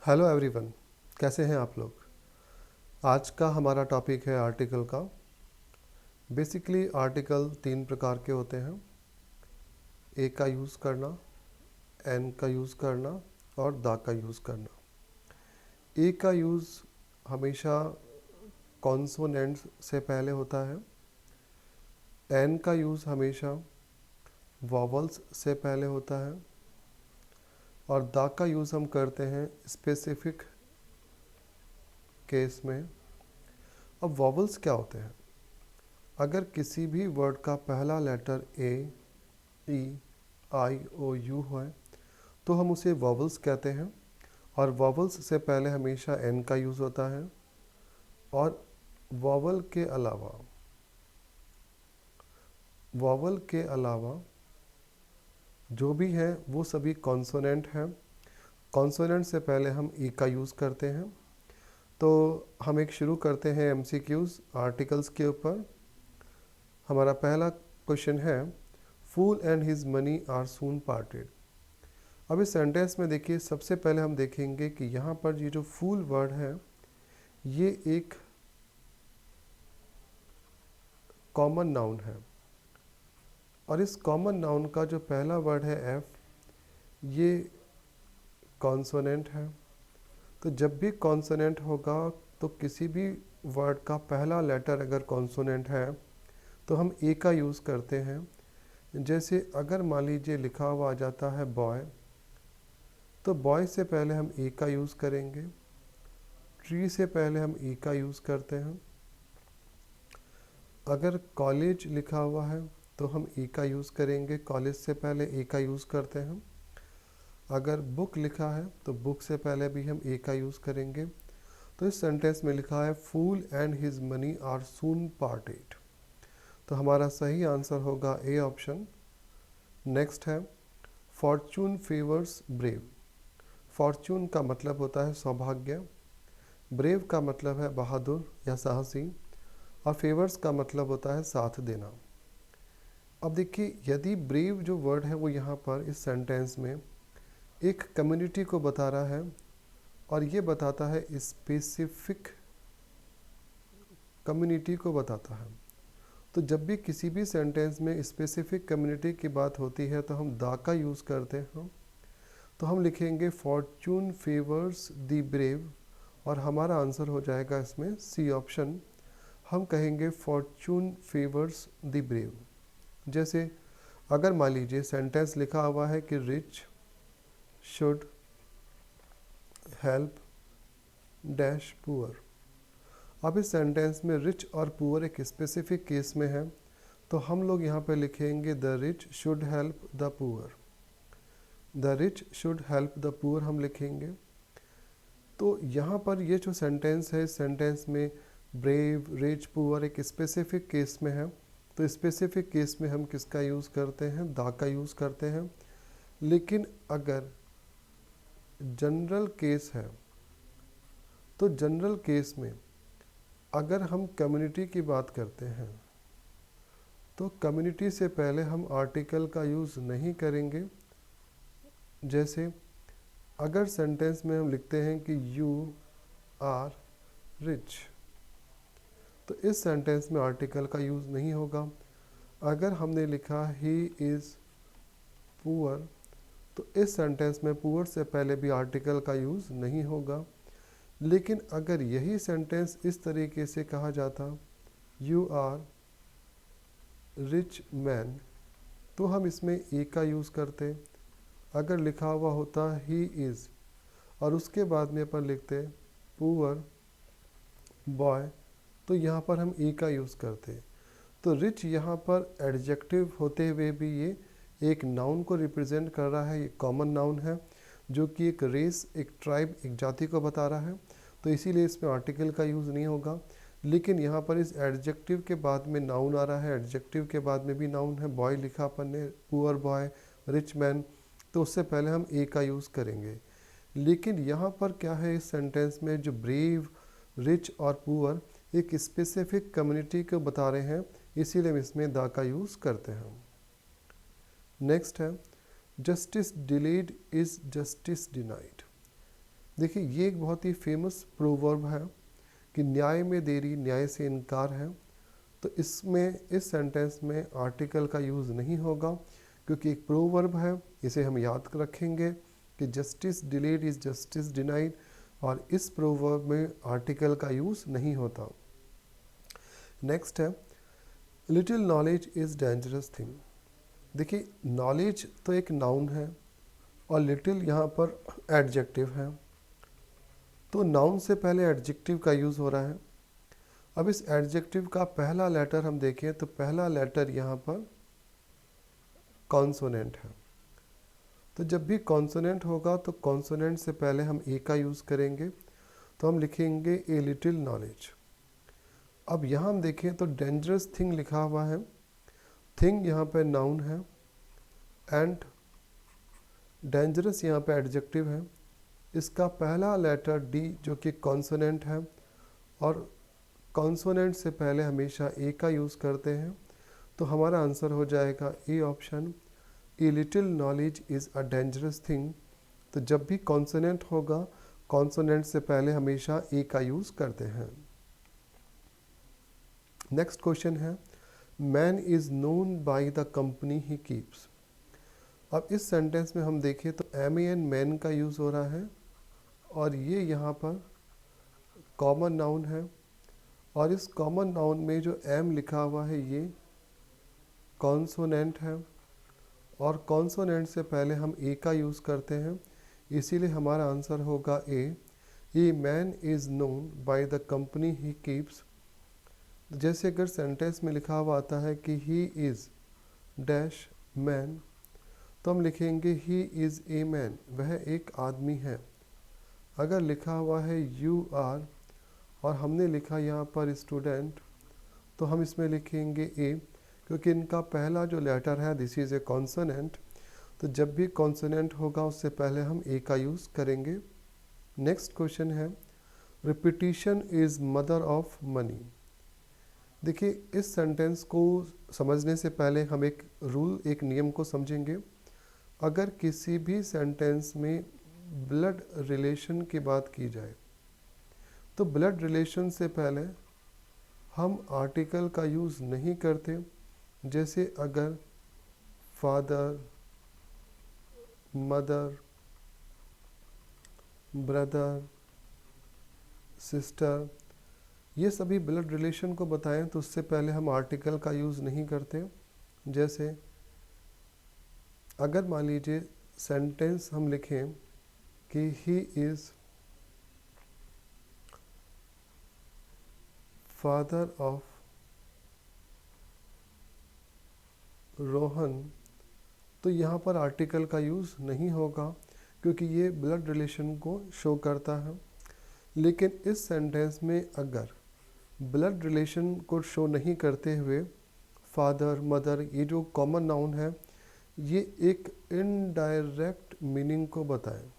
Hello everyone, कैसे हैं आप लोग। आज का हमारा टॉपिक है आर्टिकल का। बेसिकली आर्टिकल तीन प्रकार के होते हैं। ए का यूज़ करना, एन का यूज़ करना और द का यूज़ करना। ए का यूज़ हमेशा कॉन्सोनेंट्स से पहले होता है। एन का यूज़ हमेशा वॉवल्स से पहले होता है। और द का यूज़ हम करते हैं स्पेसिफिक केस में। अब वॉवल्स क्या होते हैं? अगर किसी भी वर्ड का पहला letter A, E, I, O, you है तो हम उसे वॉवल्स कहते हैं। और वॉवल्स से पहले हमेशा एन का यूज़ होता है। और वॉवल के अलावा जो भी हैं वो सभी कॉन्सोनेंट हैं। कॉन्सोनेंट से पहले हम ई का यूज़ करते हैं। तो हम एक शुरू करते हैं एमसीक्यूज़ आर्टिकल्स के ऊपर। हमारा पहला क्वेश्चन है, fool and his money are soon parted. अब इस सेंटेंस में देखिए, सबसे पहले हम देखेंगे कि यहाँ पर ये जो फूल वर्ड है ये एक कॉमन नाउन है। और इस कॉमन नाउन का जो पहला वर्ड है एफ, ये कॉन्सोनेंट है। तो जब भी कॉन्सोनेंट होगा तो किसी भी वर्ड का पहला लेटर अगर कॉन्सोनेंट है तो हम ए का यूज़ करते हैं। जैसे अगर मान लीजिए लिखा हुआ आ जाता है बॉय, तो बॉय से पहले हम ए का यूज़ करेंगे। ट्री से पहले हम ई का यूज़ करते हैं। अगर कॉलेज लिखा हुआ है तो हम ई का यूज़ करेंगे, कॉलेज से पहले ए का यूज़ करते हैं। अगर बुक लिखा है तो बुक से पहले भी हम ए का यूज़ करेंगे। तो इस सेंटेंस में लिखा है fool and his money are soon parted. तो हमारा सही आंसर होगा ए ऑप्शन। नेक्स्ट है, फॉर्चून फेवर्स ब्रेव। फॉर्चून का मतलब होता है सौभाग्य, ब्रेव का मतलब है बहादुर या साहसी, और फेवर्स का मतलब होता है साथ देना। अब देखिए, यदि ब्रेव जो वर्ड है वो यहाँ पर इस सेंटेंस में एक कम्युनिटी को बता रहा है और ये बताता है स्पेसिफिक कम्युनिटी को बताता है। तो जब भी किसी भी सेंटेंस में स्पेसिफिक कम्युनिटी की बात होती है तो हम द का यूज़ करते हैं। तो हम लिखेंगे फॉर्चून फेवर्स द ब्रेव, और हमारा आंसर हो जाएगा इसमें सी ऑप्शन। हम कहेंगे फॉर्चून फेवर्स द ब्रेव। जैसे अगर मान लीजिए सेंटेंस लिखा हुआ है कि rich should help dash poor. अब इस सेंटेंस में रिच और पुअर एक स्पेसिफिक केस में है, तो हम लोग यहाँ पे लिखेंगे the rich should help the poor. The rich should help the poor हम लिखेंगे। तो यहाँ पर ये जो सेंटेंस है, इस सेंटेंस में ब्रेव, रिच, पुअर एक स्पेसिफिक केस में है। तो स्पेसिफिक केस में हम किसका यूज़ करते हैं? द का यूज़ करते हैं। लेकिन अगर जनरल केस है तो जनरल केस में अगर हम कम्युनिटी की बात करते हैं तो कम्युनिटी से पहले हम आर्टिकल का यूज़ नहीं करेंगे। जैसे अगर सेंटेंस में हम लिखते हैं कि यू आर रिच, तो इस सेंटेंस में आर्टिकल का यूज़ नहीं होगा। अगर हमने लिखा ही इज़ पुअर, तो इस सेंटेंस में पुअर से पहले भी आर्टिकल का यूज़ नहीं होगा। लेकिन अगर यही सेंटेंस इस तरीके से कहा जाता, यू आर रिच मैन, तो हम इसमें ए का यूज़ करते। अगर लिखा हुआ होता ही इज़ और उसके बाद में अपन लिखते पुअर बॉय, तो यहाँ पर हम ए का यूज़ करते। तो रिच यहाँ पर एडजेक्टिव होते हुए भी ये एक नाउन को रिप्रेजेंट कर रहा है। ये कॉमन नाउन है जो कि एक रेस, एक ट्राइब, एक जाति को बता रहा है। तो इसीलिए इसमें आर्टिकल का यूज़ नहीं होगा। लेकिन यहाँ पर इस एडजेक्टिव के बाद में नाउन आ रहा है, एडजेक्टिव के बाद में भी नाउन है। बॉय लिखा अपन ने, पुअर बॉय, रिच मैन, तो उससे पहले हम ए का यूज़ करेंगे। लेकिन यहाँ पर क्या है, इस सेंटेंस में जो ब्रेव, रिच और पुअर एक स्पेसिफिक कम्युनिटी को बता रहे हैं, इसीलिए हम इसमें द का यूज़ करते हैं। नेक्स्ट है, justice delayed is justice denied. देखिए ये एक बहुत ही फेमस प्रोवर्ब है कि न्याय में देरी न्याय से इनकार है। तो इसमें इस सेंटेंस में आर्टिकल का यूज़ नहीं होगा क्योंकि एक प्रोवर्ब है, इसे हम याद रखेंगे कि justice delayed is justice denied, और इस प्रोवर्ब में आर्टिकल का यूज़ नहीं होता। नेक्स्ट है little knowledge is dangerous thing. देखिए नॉलेज तो एक नाउन है और लिटिल यहाँ पर एडजेक्टिव है, तो नाउन से पहले एडजेक्टिव का यूज़ हो रहा है। अब इस एडजेक्टिव का पहला लेटर हम देखें तो पहला लेटर यहाँ पर कॉन्सोनेंट है। तो जब भी कॉन्सोनेंट होगा तो कॉन्सोनेंट से पहले हम ए का यूज़ करेंगे, तो हम लिखेंगे ए लिटिल नॉलेज। अब यहाँ हम देखें तो डेंजरस थिंग लिखा हुआ है, थिंग यहाँ पे नाउन है एंड डेंजरस यहाँ पे एडजेक्टिव है। इसका पहला लेटर डी जो कि कॉन्सोनेंट है और कॉन्सोनेंट से पहले हमेशा ए का यूज़ करते हैं, तो हमारा आंसर हो जाएगा A option, a little knowledge is a dangerous thing. तो जब भी कॉन्सोनेंट होगा कॉन्सोनेंट से पहले हमेशा ए का यूज़ करते हैं। नेक्स्ट क्वेश्चन है man is known by the company he keeps. अब इस सेंटेंस में हम देखें तो MAN मैन का यूज़ हो रहा है और ये यहाँ पर कॉमन नाउन है, और इस कॉमन नाउन में जो एम लिखा हुआ है ये कॉन्सोनेंट है और कॉन्सोनेंट से पहले हम ए का यूज़ करते हैं, इसीलिए हमारा आंसर होगा a man is known by the company he keeps. जैसे अगर सेंटेंस में लिखा हुआ आता है कि ही इज़ डैश मैन, तो हम लिखेंगे ही इज़ ए मैन, वह एक आदमी है। अगर लिखा हुआ है यू आर और हमने लिखा यहाँ पर स्टूडेंट, तो हम इसमें लिखेंगे ए, क्योंकि इनका पहला जो लेटर है दिस इज़ ए कॉन्सोनेंट, तो जब भी कॉन्सोनेंट होगा उससे पहले हम ए का यूज़ करेंगे। नेक्स्ट क्वेश्चन है repetition is mother of money. देखिए इस सेंटेंस को समझने से पहले हम एक रूल एक नियम को समझेंगे। अगर किसी भी सेंटेंस में ब्लड रिलेशन की बात की जाए तो ब्लड रिलेशन से पहले हम आर्टिकल का यूज़ नहीं करते। जैसे अगर फादर, मदर, ब्रदर, सिस्टर, ये सभी ब्लड रिलेशन को बताएं तो उससे पहले हम आर्टिकल का यूज़ नहीं करते। जैसे अगर मान लीजिए सेंटेंस हम लिखें कि he is father of Rohan, तो यहाँ पर आर्टिकल का यूज़ नहीं होगा क्योंकि ये ब्लड रिलेशन को शो करता है। लेकिन इस सेंटेंस में अगर ब्लड रिलेशन को शो नहीं करते हुए फादर, मदर, ये जो कॉमन नाउन है ये एक इनडायरेक्ट मीनिंग को बताएं,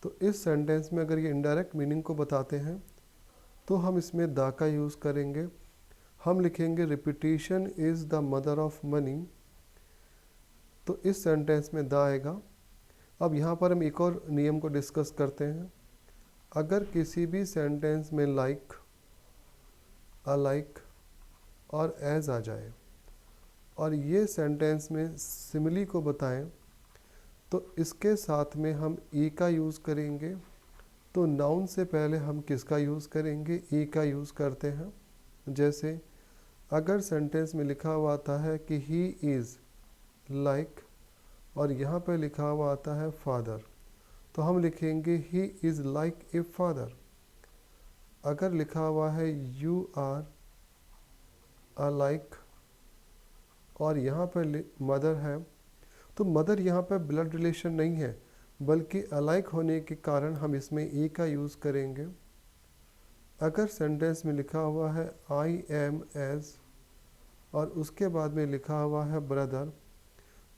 तो इस सेंटेंस में अगर ये इनडायरेक्ट मीनिंग को बताते हैं तो हम इसमें द का यूज़ करेंगे। हम लिखेंगे repetition is the mother of money, तो इस सेंटेंस में द आएगा। अब यहाँ पर हम एक और नियम को डिस्कस करते हैं। अगर किसी भी सेंटेंस में लाइक, अलाइक और एज आ जाए और ये सेंटेंस में सिमिली को बताएं, तो इसके साथ में हम ए का यूज़ करेंगे। तो नाउन से पहले हम किसका यूज़ करेंगे, ए का यूज़ करते हैं। जैसे अगर सेंटेंस में लिखा हुआ आता है कि ही इज़ लाइक और यहाँ पर लिखा हुआ आता है फादर, तो हम लिखेंगे he is like a father. अगर लिखा हुआ है यू आर अलाइक और यहाँ पर मदर है, तो मदर यहाँ पर ब्लड रिलेशन नहीं है बल्कि अलाइक होने के कारण हम इसमें ए का यूज़ करेंगे। अगर सेंटेंस में लिखा हुआ है आई एम एज और उसके बाद में लिखा हुआ है ब्रदर,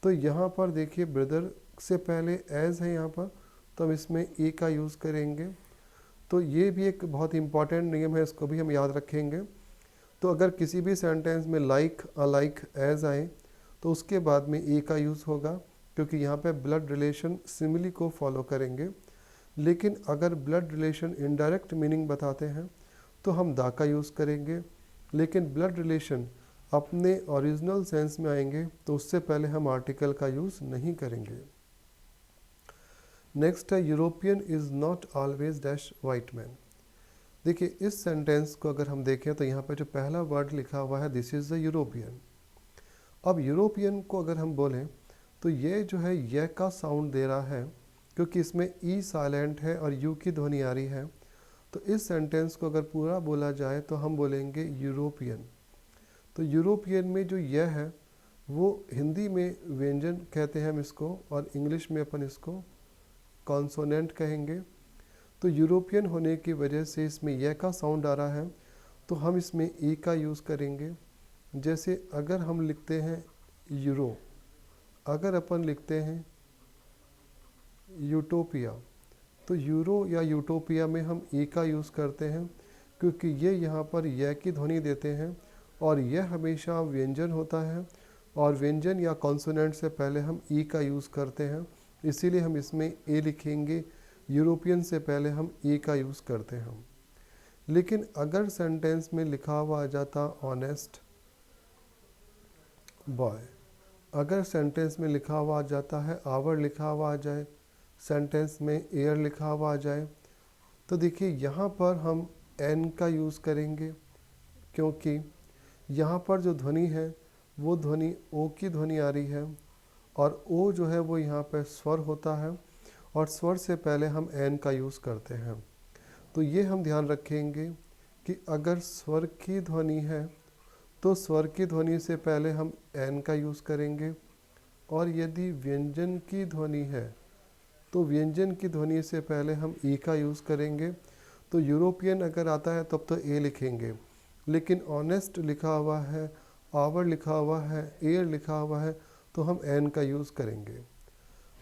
तो यहाँ पर देखिए ब्रदर से पहले एज है यहाँ पर, तो हम इसमें ए का यूज़ करेंगे। तो ये भी एक बहुत इंपॉर्टेंट नियम है, इसको भी हम याद रखेंगे। तो अगर किसी भी सेंटेंस में लाइक, अलाइक, एज आए तो उसके बाद में ए का यूज़ होगा क्योंकि यहाँ पे ब्लड रिलेशन सिमिली को फॉलो करेंगे। लेकिन अगर ब्लड रिलेशन इनडायरेक्ट मीनिंग बताते हैं तो हम दा का यूज़ करेंगे, लेकिन ब्लड रिलेशन अपने ओरिजिनल सेंस में आएंगे तो उससे पहले हम आर्टिकल का यूज़ नहीं करेंगे। नेक्स्ट है European is not always dash white man. देखिए इस सेंटेंस को अगर हम देखें तो यहाँ पे जो पहला वर्ड लिखा हुआ है दिस इज़ द यूरोपियन। अब यूरोपियन को अगर हम बोलें तो ये जो है ये का साउंड दे रहा है, क्योंकि इसमें ई साइलेंट है और यू की ध्वनि आ रही है। तो इस सेंटेंस को अगर पूरा बोला जाए तो हम बोलेंगे यूरोपियन। तो यूरोपियन में जो यह है वो हिंदी में व्यंजन कहते हैं हम इसको, और इंग्लिश में अपन इसको कॉन्सोनेंट कहेंगे। तो यूरोपियन होने की वजह से इसमें यह का साउंड आ रहा है, तो हम इसमें ई का यूज़ करेंगे। जैसे अगर हम लिखते हैं यूरो, अगर अपन लिखते हैं यूटोपिया, तो यूरो या यूटोपिया में हम ई का यूज़ करते हैं, क्योंकि ये यहाँ पर यह की ध्वनि देते हैं और यह हमेशा व्यंजन होता है, और व्यंजन या कॉन्सोनेंट से पहले हम ई का यूज़ करते हैं, इसीलिए हम इसमें ए लिखेंगे। यूरोपियन से पहले हम ई का यूज़ करते हैं। लेकिन अगर सेंटेंस में लिखा हुआ आ जाता ऑनेस्ट बॉय, अगर सेंटेंस में लिखा हुआ आ जाता है आवर लिखा हुआ आ जाए, सेंटेंस में एयर लिखा हुआ आ जाए, तो देखिए यहाँ पर हम एन का यूज़ करेंगे, क्योंकि यहाँ पर जो ध्वनि है वो ध्वनि ओ की ध्वनि आ रही है, और ओ जो है वो यहाँ पर स्वर होता है, और स्वर से पहले हम एन का यूज़ करते हैं। तो ये हम ध्यान रखेंगे कि अगर स्वर की ध्वनि है तो स्वर की ध्वनि से पहले हम एन का यूज़ करेंगे, और यदि व्यंजन की ध्वनि है तो व्यंजन की ध्वनि से पहले हम ई का यूज़ करेंगे। तो यूरोपियन अगर आता है तब तो ए लिखेंगे, लेकिन ऑनेस्ट लिखा हुआ है, आवर लिखा हुआ है, एयर लिखा हुआ है, तो हम एन का यूज़ करेंगे।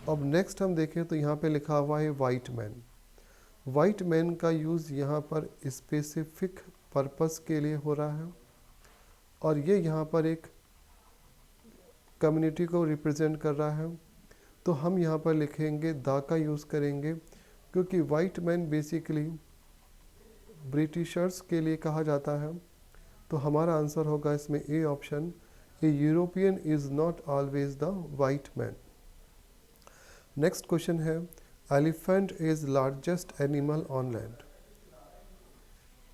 अब नेक्स्ट हम देखें तो यहाँ पे लिखा हुआ है वाइट मैन। वाइट मैन का यूज़ यहाँ पर स्पेसिफिक पर्पस के लिए हो रहा है, और ये यहाँ पर एक कम्युनिटी को रिप्रेजेंट कर रहा है, तो हम यहाँ पर लिखेंगे दा का यूज़ करेंगे, क्योंकि वाइट मैन बेसिकली ब्रिटिशर्स के लिए कहा जाता है। तो हमारा आंसर होगा इसमें A option, a European is not always the white man. Next question है elephant is largest animal on land.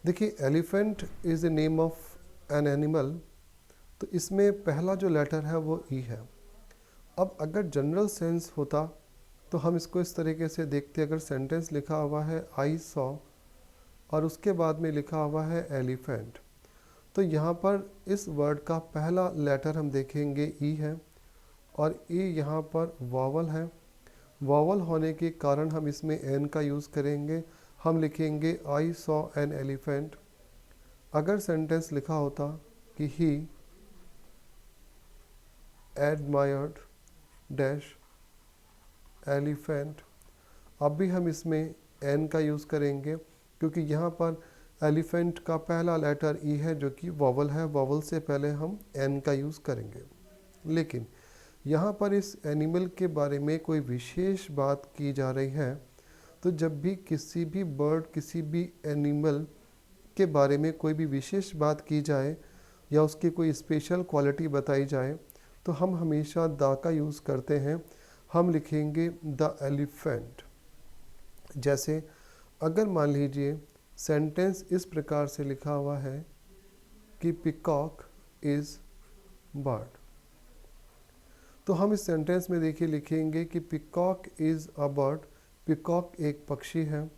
देखिए elephant is a name of an animal, तो इसमें पहला जो लेटर है वो ई है। अब अगर जनरल सेंस होता तो हम इसको इस तरीके से देखते, अगर सेंटेंस लिखा हुआ है आई सॉ और उसके बाद में लिखा हुआ है एलिफेंट, तो यहाँ पर इस वर्ड का पहला लेटर हम देखेंगे ई है, और ई यहाँ पर वॉवल है। वॉवल होने के कारण हम इसमें एन का यूज़ करेंगे, हम लिखेंगे आई सॉ एन एलिफेंट। अगर सेंटेंस लिखा होता कि ही एडमायर्ड डैश एलिफेंट, अब भी हम इसमें एन का यूज़ करेंगे, क्योंकि यहाँ पर एलिफेंट का पहला लेटर ई है जो कि वॉवल है, वॉवल से पहले हम एन का यूज़ करेंगे। लेकिन यहाँ पर इस एनिमल के बारे में कोई विशेष बात की जा रही है, तो जब भी किसी भी बर्ड, किसी भी एनिमल के बारे में कोई भी विशेष बात की जाए या उसकी कोई स्पेशल क्वालिटी बताई जाए, तो हम हमेशा दा का यूज़ करते हैं, हम लिखेंगे द एलिफेंट। जैसे अगर मान लीजिए सेंटेंस इस प्रकार से लिखा हुआ है कि पिकॉक इज़ बर्ड, तो हम इस सेंटेंस में देखिए लिखेंगे कि peacock is a bird, peacock एक पक्षी है।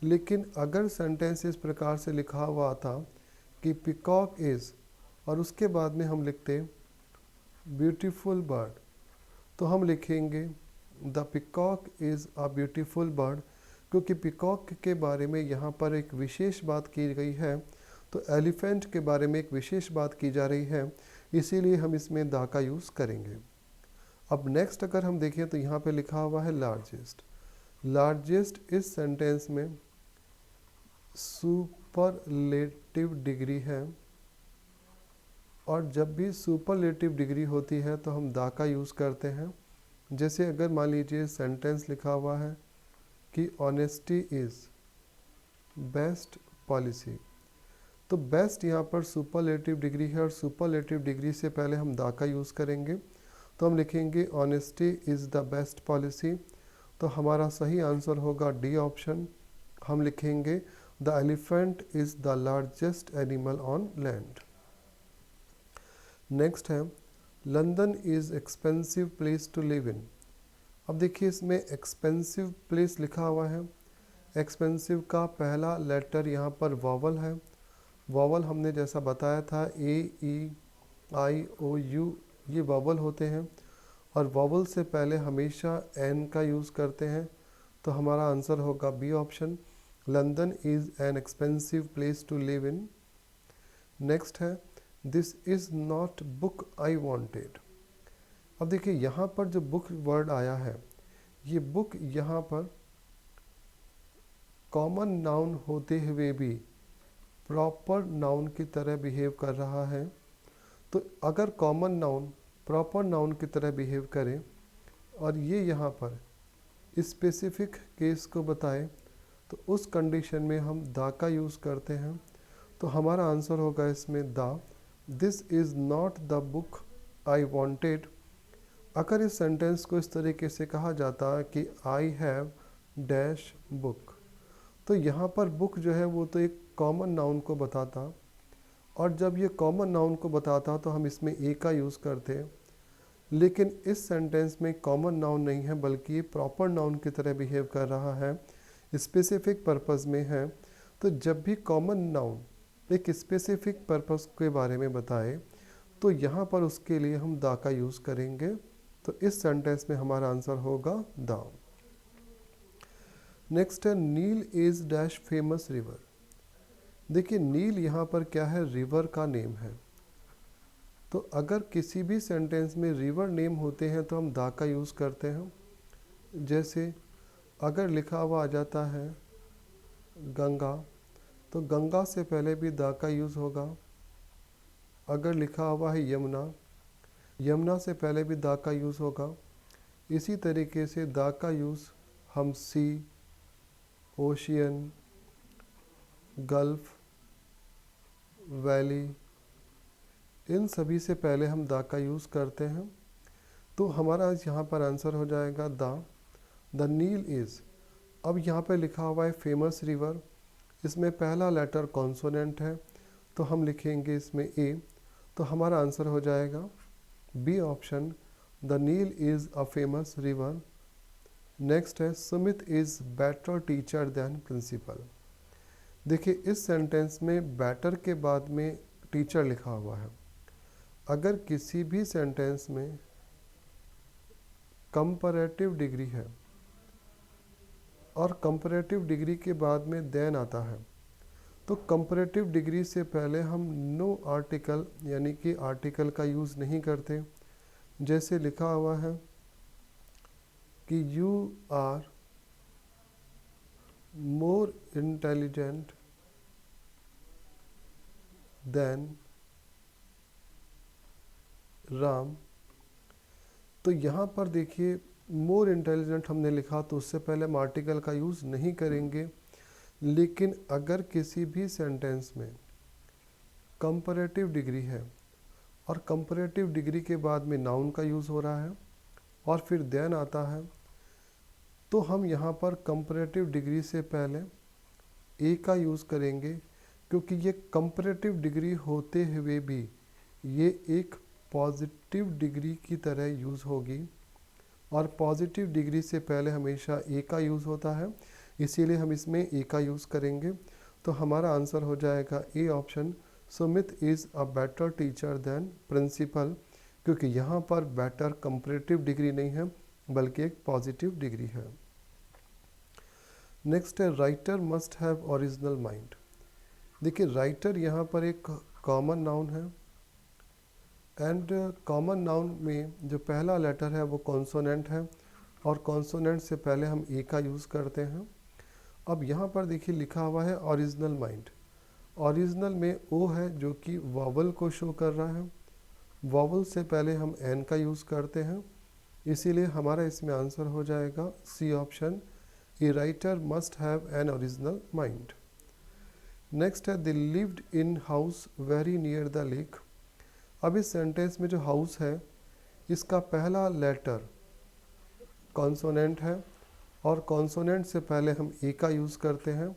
लेकिन अगर सेंटेंस इस प्रकार से लिखा हुआ था कि पिकॉक इज़ और उसके बाद में हम लिखते ब्यूटीफुल बर्ड, तो हम लिखेंगे the peacock is a beautiful bird, क्योंकि पिकॉक के बारे में यहाँ पर एक विशेष बात की गई है, तो एलिफेंट के बारे में एक विशेष बात की जा रही है, इसीलिए हम इसमें दा का यूज़ करेंगे। अब नेक्स्ट अगर हम देखें तो यहाँ पे लिखा हुआ है लार्जेस्ट। लार्जेस्ट इस सेंटेंस में सुपरलेटिव डिग्री है, और जब भी सुपरलेटिव डिग्री होती है तो हम दा का यूज़ करते हैं। जैसे अगर मान लीजिए सेंटेंस लिखा हुआ है कि ऑनेस्टी इज़ बेस्ट पॉलिसी। तो बेस्ट यहाँ पर सुपरलेटिव डिग्री है और सुपरलेटिव डिग्री से पहले हम द का यूज़ करेंगे, तो हम लिखेंगे honesty is the best policy. तो हमारा सही आंसर होगा डी ऑप्शन। हम लिखेंगे the elephant is the largest animal on land. Next है London is expensive place to live in. अब देखिए इसमें एक्सपेंसिव प्लेस लिखा हुआ है। एक्सपेंसिव का पहला लेटर यहाँ पर वॉवल है। वॉवल हमने जैसा बताया था ए ई आई ओ यू ये वॉवल होते हैं और वॉवल से पहले हमेशा एन का यूज़ करते हैं। तो हमारा आंसर होगा B option, London is an expensive place to live in. Next है this is not book I wanted. अब देखिए यहाँ पर जो बुक वर्ड आया है, ये बुक यहाँ पर कॉमन नाउन होते हुए भी प्रॉपर नाउन की तरह बिहेव कर रहा है। तो अगर कॉमन नाउन प्रॉपर नाउन की तरह बिहेव करे और ये यहाँ पर स्पेसिफिक केस को बताए, तो उस कंडीशन में हम द का यूज़ करते हैं। तो हमारा आंसर होगा इसमें the. This is not the book I wanted. अगर इस सेंटेंस को इस तरीके से कहा जाता कि आई हैव डैश बुक, तो यहाँ पर बुक जो है वो तो एक कॉमन नाउन को बताता, और जब ये कॉमन नाउन को बताता तो हम इसमें ए का यूज़ करते। लेकिन इस सेंटेंस में कॉमन नाउन नहीं है बल्कि ये प्रॉपर नाउन की तरह बिहेव कर रहा है, स्पेसिफिक पर्पस में है। तो जब भी कॉमन नाउन एक स्पेसिफिक पर्पस के बारे में बताए तो यहाँ पर उसके लिए हम द का यूज़ करेंगे। तो इस सेंटेंस में हमारा आंसर होगा द। नेक्स्ट है नील इज़ डैश फेमस रिवर। देखिए नील यहाँ पर क्या है, रिवर का नेम है। तो अगर किसी भी सेंटेंस में रिवर नेम होते हैं तो हम द का यूज़ करते हैं। जैसे अगर लिखा हुआ आ जाता है गंगा, तो गंगा से पहले भी द का यूज़ होगा। अगर लिखा हुआ है यमुना, यमुना से पहले भी द का यूज़ होगा। इसी तरीके से द का यूज़ हम सी, ओशियन, गल्फ, वैली, इन सभी से पहले हम द का यूज़ करते हैं। तो हमारा यहाँ पर आंसर हो जाएगा द नील इज़। अब यहाँ पे लिखा हुआ है फेमस रिवर, इसमें पहला लेटर कॉन्सोनेंट है तो हम लिखेंगे इसमें ए। तो हमारा आंसर हो जाएगा B option, the Nile is a famous river. Next है Sumit is better teacher than principal. देखिए इस सेंटेंस में बेटर के बाद में टीचर लिखा हुआ है। अगर किसी भी सेंटेंस में कंपैरेटिव डिग्री है और कंपैरेटिव डिग्री के बाद में देन आता है, तो कंपैरेटिव डिग्री से पहले हम नो आर्टिकल यानी कि आर्टिकल का यूज़ नहीं करते। जैसे लिखा हुआ है कि you are more intelligent than Ram. तो यहाँ पर देखिए मोर इंटेलिजेंट हमने लिखा तो उससे पहले हम आर्टिकल का यूज़ नहीं करेंगे। लेकिन अगर किसी भी सेंटेंस में कंपैरेटिव डिग्री है और कंपैरेटिव डिग्री के बाद में नाउन का यूज़ हो रहा है और फिर देन आता है, तो हम यहाँ पर कंपैरेटिव डिग्री से पहले ए का यूज़ करेंगे, क्योंकि ये कंपैरेटिव डिग्री होते हुए भी ये एक पॉजिटिव डिग्री की तरह यूज़ होगी और पॉजिटिव डिग्री से पहले हमेशा ए का यूज़ होता है, इसीलिए हम इसमें ए का यूज़ करेंगे। तो हमारा आंसर हो जाएगा A option, Sumit is a better teacher than principal, क्योंकि यहाँ पर बेटर कंपैरेटिव डिग्री नहीं है बल्कि एक पॉजिटिव डिग्री है। नेक्स्ट है writer must have original mind. देखिए राइटर यहाँ पर एक कॉमन नाउन है एंड कॉमन नाउन में जो पहला लेटर है वो कॉन्सोनेंट है और कॉन्सोनेंट से पहले हम ए का यूज़ करते हैं। अब यहाँ पर देखिए लिखा हुआ है ओरिजिनल माइंड। ओरिजिनल में ओ है जो कि वॉवल को शो कर रहा है। वॉवल से पहले हम एन का यूज़ करते हैं, इसीलिए हमारा इसमें आंसर हो जाएगा C option, a writer must have an original mind. Next है they lived in house very near the lake. अब इस सेंटेंस में जो हाउस है इसका पहला लेटर कॉन्सोनेंट है और कॉन्सोनेंट से पहले हम ए का यूज़ करते हैं,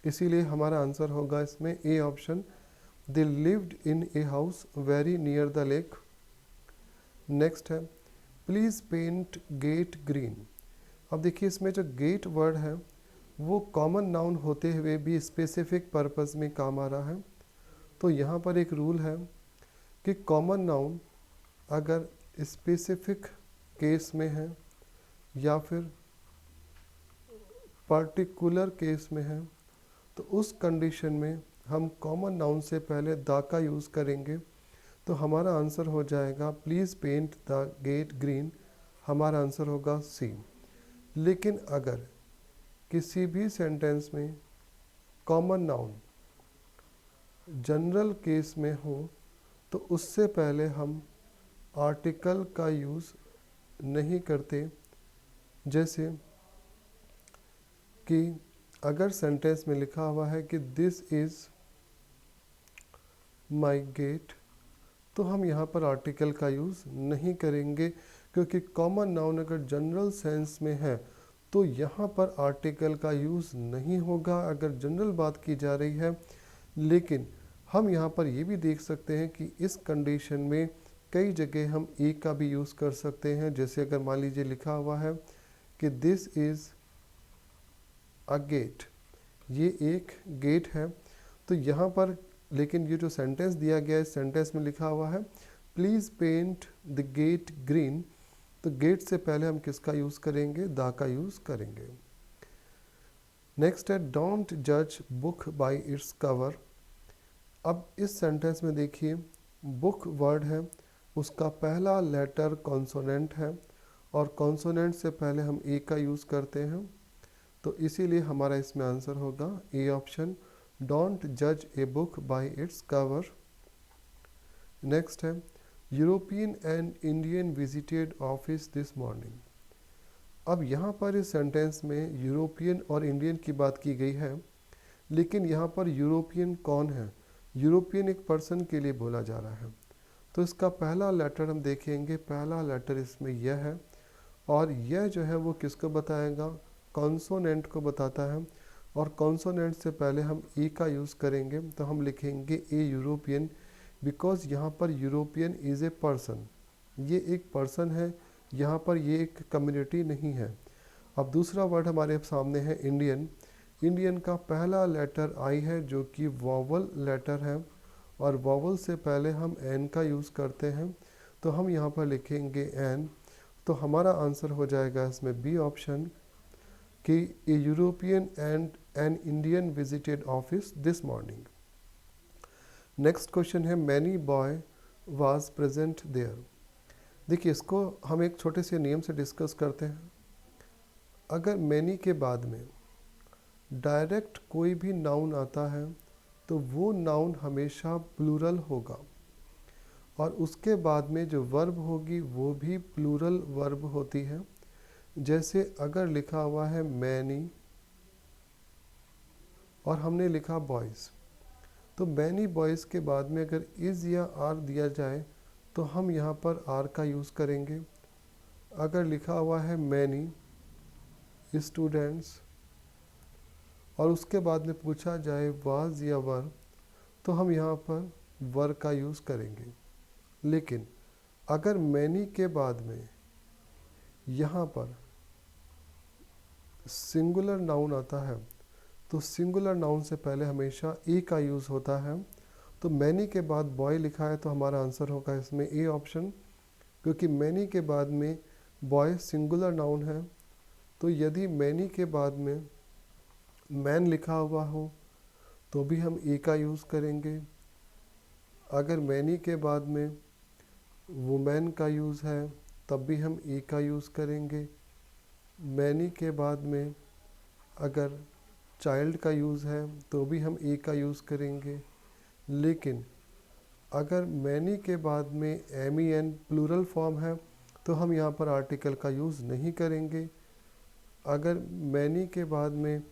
इसीलिए हमारा आंसर होगा इसमें A option, they lived in a house very near the lake. Next है प्लीज़ पेंट गेट ग्रीन। अब देखिए इसमें जो गेट वर्ड है वो कॉमन नाउन होते हुए भी स्पेसिफिक पर्पस में काम आ रहा है। तो यहाँ पर एक रूल है कि कॉमन नाउन अगर स्पेसिफिक केस में है या फिर पर्टिकुलर केस में है तो उस कंडीशन में हम कॉमन नाउन से पहले द का यूज़ करेंगे। तो हमारा आंसर हो जाएगा please paint the gate green, हमारा आंसर होगा सी। लेकिन अगर किसी भी सेंटेंस में कॉमन नाउन जनरल केस में हो तो उससे पहले हम आर्टिकल का यूज़ नहीं करते। जैसे कि अगर सेंटेंस में लिखा हुआ है कि दिस इज़ माई गेट तो हम यहाँ पर आर्टिकल का यूज़ नहीं करेंगे, क्योंकि कॉमन नाउन अगर जनरल सेंस में है तो यहाँ पर आर्टिकल का यूज़ नहीं होगा अगर जनरल बात की जा रही है। लेकिन हम यहाँ पर ये भी देख सकते हैं कि इस कंडीशन में कई जगह हम ए का भी यूज़ कर सकते हैं। जैसे अगर मान लीजिए लिखा हुआ है कि दिस इज़ अ गेट, ये एक गेट है, तो यहाँ पर लेकिन ये जो सेंटेंस दिया गया है इस सेंटेंस में लिखा हुआ है please paint the gate green, तो गेट से पहले हम किसका यूज़ करेंगे, द का यूज़ करेंगे। नेक्स्ट है डोंट जज बुक बाय इट्स कवर। अब इस सेंटेंस में देखिए बुक वर्ड है उसका पहला लेटर कॉन्सोनेंट है और कॉन्सोनेंट से पहले हम ए का यूज़ करते हैं, तो इसीलिए हमारा इसमें आंसर होगा ए ऑप्शन, डोंट जज a book by its cover. Next है European and Indian visited office this morning. अब यहाँ पर इस सेंटेंस में यूरोपियन और इंडियन की बात की गई है, लेकिन यहाँ पर यूरोपियन कौन है, यूरोपियन एक पर्सन के लिए बोला जा रहा है। तो इसका पहला लेटर हम देखेंगे, पहला लेटर इसमें यह है और यह जो है वो किसको बताएगा, कॉन्सोनेंट को बताता है और कॉन्सोनेंट से पहले हम ए का यूज़ करेंगे। तो हम लिखेंगे ए यूरोपियन, बिकॉज यहाँ पर यूरोपियन इज़ ए पर्सन, ये एक पर्सन है, यहाँ पर ये एक कम्युनिटी नहीं है। अब दूसरा वर्ड हमारे सामने है इंडियन। इंडियन का पहला लेटर आई है जो कि वॉवल लेटर है और वॉवल से पहले हम एन का यूज़ करते हैं, तो हम यहाँ पर लिखेंगे एन। तो हमारा आंसर हो जाएगा इसमें बी ऑप्शन कि a European and an Indian visited office this morning. Next question है many boy was present there. देखिए इसको हम एक छोटे से नियम से डिस्कस करते हैं। अगर मैनी के बाद में डायरेक्ट कोई भी नाउन आता है तो वो नाउन हमेशा प्लूरल होगा और उसके बाद में जो वर्ब होगी वो भी प्लूरल वर्ब होती है। जैसे अगर लिखा हुआ है मैनी और हमने लिखा बॉयज़, तो मैनी बॉयज़ के बाद में अगर इज़ या आर दिया जाए तो हम यहाँ पर आर का यूज़ करेंगे। अगर लिखा हुआ है मैनी स्टूडेंट्स और उसके बाद में पूछा जाए वाज या वर, तो हम यहाँ पर वर का यूज़ करेंगे। लेकिन अगर मैनी के बाद में यहाँ पर सिंगुलर नाउन आता है तो सिंगुलर नाउन से पहले हमेशा ए का यूज़ होता है। तो मैनी के बाद बॉय लिखा है तो हमारा आंसर होगा इसमें ए ऑप्शन, क्योंकि मैनी के बाद में बॉय सिंगुलर नाउन है। तो यदि मैनी के बाद में मैन लिखा हुआ हो तो भी हम ए का यूज़ करेंगे। अगर मैनी के बाद में वुमेन का यूज़ है तब भी हम ए का यूज़ करेंगे। मैनी के बाद में अगर चाइल्ड का यूज़ है तो भी हम ए का यूज़ करेंगे। लेकिन अगर मैनी के बाद में M E N plural form है तो हम यहाँ पर आर्टिकल का यूज़ नहीं करेंगे। अगर मैनी के बाद में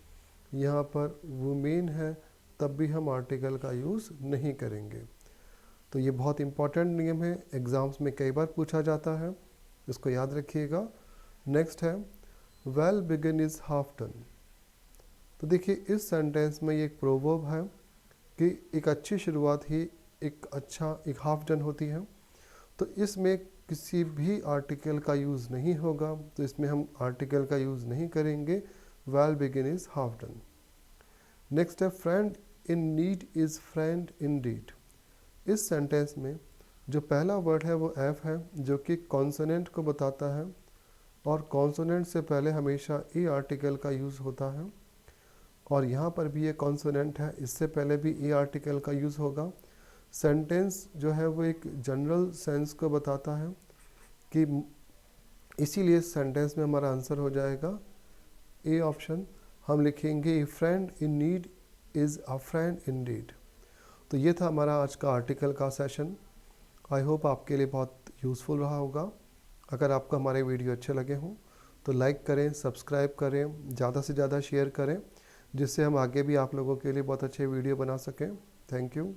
यहाँ पर वुमेन है तब भी हम आर्टिकल का यूज़ नहीं करेंगे। तो ये बहुत इम्पॉर्टेंट नियम है, एग्ज़ाम्स में कई बार पूछा जाता है, इसको याद रखिएगा। नेक्स्ट है well begin is half done. तो देखिए इस सेंटेंस में ये एक प्रोवर्ब है कि एक अच्छी शुरुआत ही एक हाफ डन होती है। तो इसमें किसी भी आर्टिकल का यूज़ नहीं होगा, तो इसमें हम आर्टिकल का यूज़ नहीं करेंगे। Well begin is half done. Next है friend in need is friend in deed. इस सेंटेंस में जो पहला वर्ड है वो एफ है, जो कि कॉन्सोनेंट को बताता है, और कॉन्सोनेंट से पहले हमेशा ई आर्टिकल का यूज़ होता है, और यहाँ पर भी ये कॉन्सोनेंट है, इससे पहले भी ई आर्टिकल का यूज़ होगा। सेंटेंस जो है वो एक जनरल सेंस को बताता है कि इसीलिए सेंटेंस में हमारा आंसर हो जाएगा ए ऑप्शन। हम लिखेंगे a friend in need is a friend in deed. तो ये था हमारा आज का आर्टिकल का सेशन। आई होप आपके लिए बहुत यूज़फुल रहा होगा। अगर आपको हमारे वीडियो अच्छे लगे हों तो लाइक करें, सब्सक्राइब करें, ज़्यादा से ज़्यादा शेयर करें, जिससे हम आगे भी आप लोगों के लिए बहुत अच्छे वीडियो बना सकें। Thank you.